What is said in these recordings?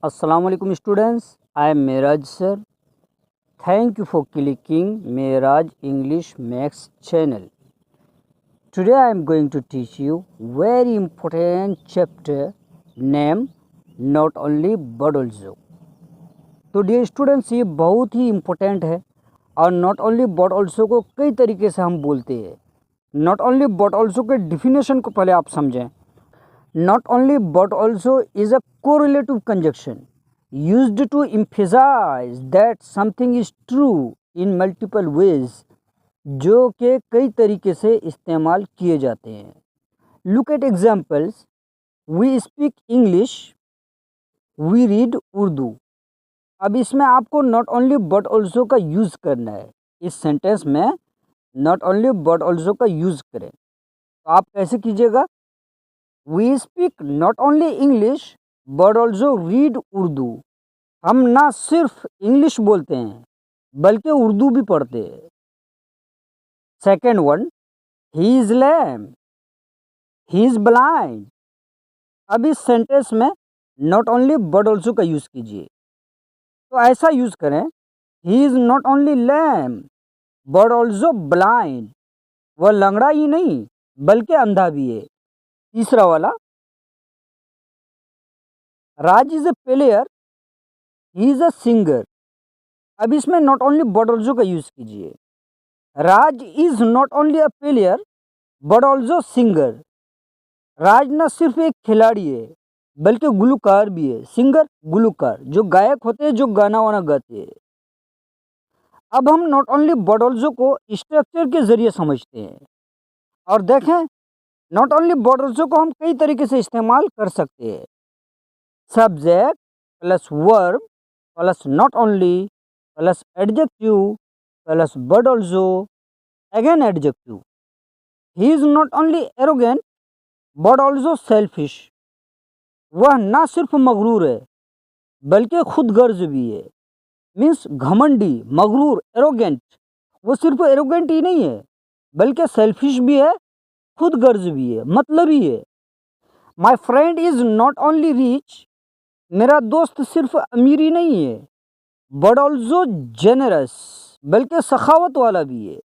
Assalamualaikum students, I am Miraj sir. Thank you for clicking Miraj English Max channel. Today I am going to teach you very important chapter named Not Only But Also. तो dear students, ये बहुत ही important है और not only but also को कई तरीके से हम बोलते हैं। नॉट ओनली बट ऑल्सो के डिफिनेशन को पहले आप समझें। Not only but also is a correlative conjunction used to emphasize that something is true in multiple ways, जो कि कई तरीके से इस्तेमाल किए जाते हैं। Look at examples. We speak English, we read Urdu. अब इसमें आपको not only but also का यूज़ करना है। इस सेंटेंस में not only but also का यूज़ करें, तो आप कैसे कीजिएगा? We speak not only English but also read Urdu. हम ना सिर्फ इंग्लिश बोलते हैं बल्कि उर्दू भी पढ़ते हैं। Second one, he is lame, he is blind. अब इस सेंटेंस में नॉट ओनली बट ऑल्सो का यूज़ कीजिए। तो ऐसा यूज़ करें, he is not only lame but also blind. वह लंगड़ा ही नहीं बल्कि अंधा भी है। तीसरा वाला, Raj is a player, he is a singer. अब इसमें नॉट ओनली बट ऑल्सो का यूज़ कीजिए। Raj is not only a player but also singer. Raj न सिर्फ एक खिलाड़ी है बल्कि गुलकार भी है। सिंगर गुलकार, जो गायक होते हैं, जो गाना वाना गाते हैं। अब हम नॉट ओनली बट ऑल्सो को स्ट्रक्चर के ज़रिए समझते हैं और देखें नॉट ओनली बट ऑल्सो को हम कई तरीके से इस्तेमाल कर सकते हैं। Subject plus verb plus not only plus adjective plus but also again adjective. He is not only arrogant but also selfish. वह ना सिर्फ मगरूर है बल्कि खुद गर्ज भी है। मीन्स घमंडी, मगरूर, एरोगेंट। वो सिर्फ एरोगेंट ही नहीं है बल्कि सेल्फिश भी है, खुद गर्ज भी है, मतलबी है। My friend is not only rich, मेरा दोस्त सिर्फ अमीर ही नहीं है बट ऑल्सो जेनरस, बल्कि सखावत वाला भी है।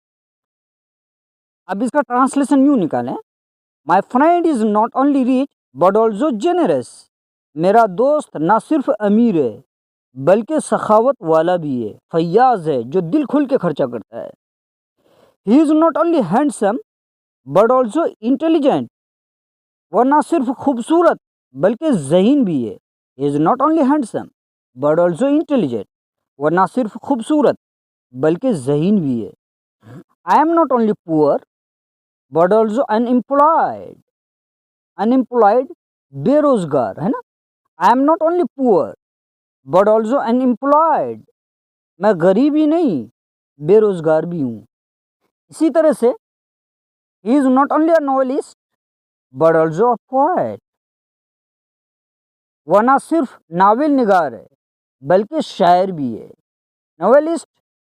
अब इसका ट्रांसलेशन यूँ निकालें, my friend is not only rich but also generous. मेरा दोस्त ना सिर्फ अमीर है बल्कि सखावत वाला भी है, फयाज है, जो दिल खुल के खर्चा करता है। ही is not only handsome but also intelligent. वह ना सिर्फ खूबसूरत बल्कि ज़हीन भी है। ही is not only handsome but also intelligent. वह ना सिर्फ खूबसूरत बल्कि ज़हीन भी है। I am not only poor but also unemployed. Unemployed बेरोजगार है ना। I am not only poor but also unemployed. मैं गरीब ही नहीं, बेरोजगार भी हूँ। इसी तरह से ही is not only a novelist but also a poet. वह ना सिर्फ नावल निगार है बल्कि शायर भी है। नॉवेलिस्ट,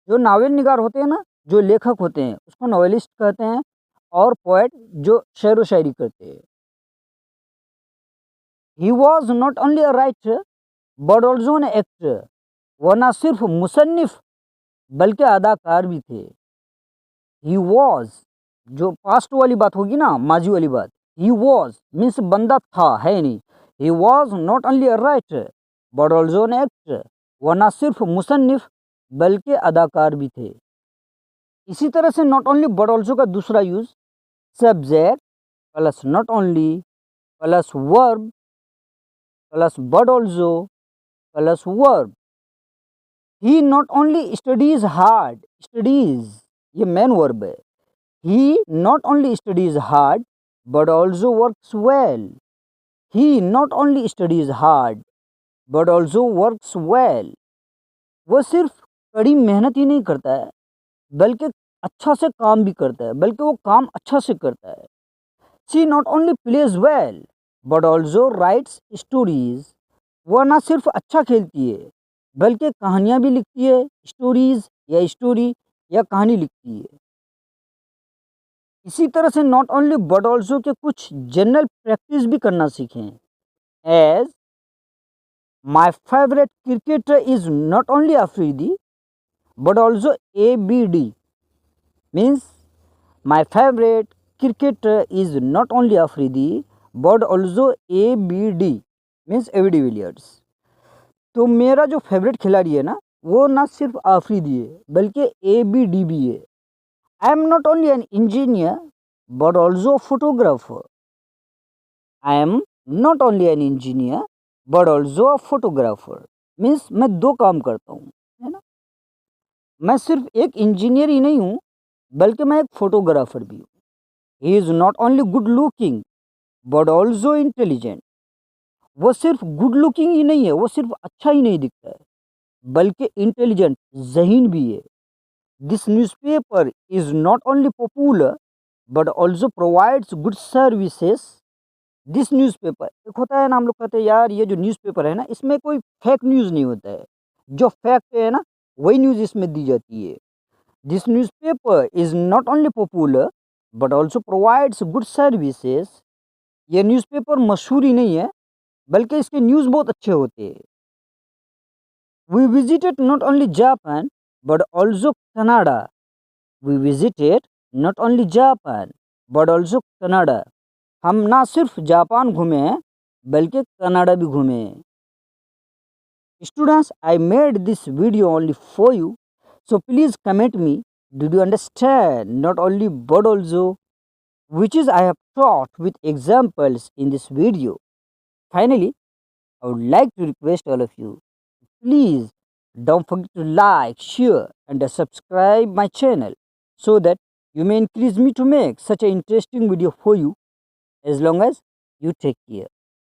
जो नावल निगार होते हैं ना, जो लेखक होते हैं, उसको नॉवेलिस्ट कहते हैं। और पोएट, जो शेर व शायरी करते हैं। He was not only a writer but also an actor. वह ना सिर्फ मुसन्निफ बल्कि अदाकार भी थे। ही वॉज, जो पास्ट वाली बात होगी ना, माजी वाली बात, ही वॉज मीन्स बंदा था, है नहीं। He was not only a writer but also an actor. वह ना सिर्फ मुसन्निफ बल्कि अदाकार भी थे। इसी तरह से नॉट ओनली बट ऑल्सो का दूसरा use, subject plus not only plus verb plus but also plus verb. He not only studies hard, studies ये मेन वर्ब है। He not only studies hard but also works well. He not only studies hard but also works well. वह सिर्फ कड़ी मेहनत ही नहीं करता है बल्कि अच्छा से काम भी करता है, बल्कि वो काम अच्छा से करता है। She not only pledge well but also rights stories. वह ना सिर्फ अच्छा खेलती है बल्कि कहानियाँ भी लिखती है, स्टोरीज या स्टोरी या कहानी लिखती है। इसी तरह से नॉट ओनली बट ऑल्सो के कुछ जनरल प्रैक्टिस भी करना सीखें। As My favorite cricketer is not only Afridi but also ABD. Means my favorite cricketer is not only Afridi but also ABD. Means ABD Villiers. तो मेरा जो favourite खिलाड़ी है ना वो ना सिर्फ आफरीदी है बल्कि ABD भी है। I am not only an engineer but also photographer. I am not only an engineer but also a photographer. Means मैं दो काम करता हूँ, है ना। मैं सिर्फ एक इंजीनियर ही नहीं हूँ बल्कि मैं एक फोटोग्राफर भी हूँ। ही is not only good looking but also intelligent. वो सिर्फ गुड लुकिंग ही नहीं है, वो सिर्फ अच्छा ही नहीं दिखता है बल्कि इंटेलिजेंट ज़हीन भी है। This newspaper is not only popular but also provides good services. This newspaper, एक होता है ना हम लोग कहते हैं यार ये जो न्यूज़पेपर है ना इसमें कोई फेक न्यूज़ नहीं होता है, जो फैक्ट है ना वही न्यूज़ इसमें दी जाती है। This newspaper is not only popular but also provides good services. ये न्यूज़पेपर मशहूर ही नहीं है बल्कि इसके न्यूज़ बहुत अच्छे होते हैं। We visited not only Japan but also Canada. We visited not only Japan but also Canada. हम ना सिर्फ जापान घूमे हैं बल्कि कनाडा भी घूमे हैं। Students, I made this video only for you, so please comment me. Did you understand? Not only but also, which is I have taught with examples in this video. Finally, I would like to request all of you, please don't forget to like, share, and subscribe my channel so that you may increase me to make such an interesting video for you. As long as you take care.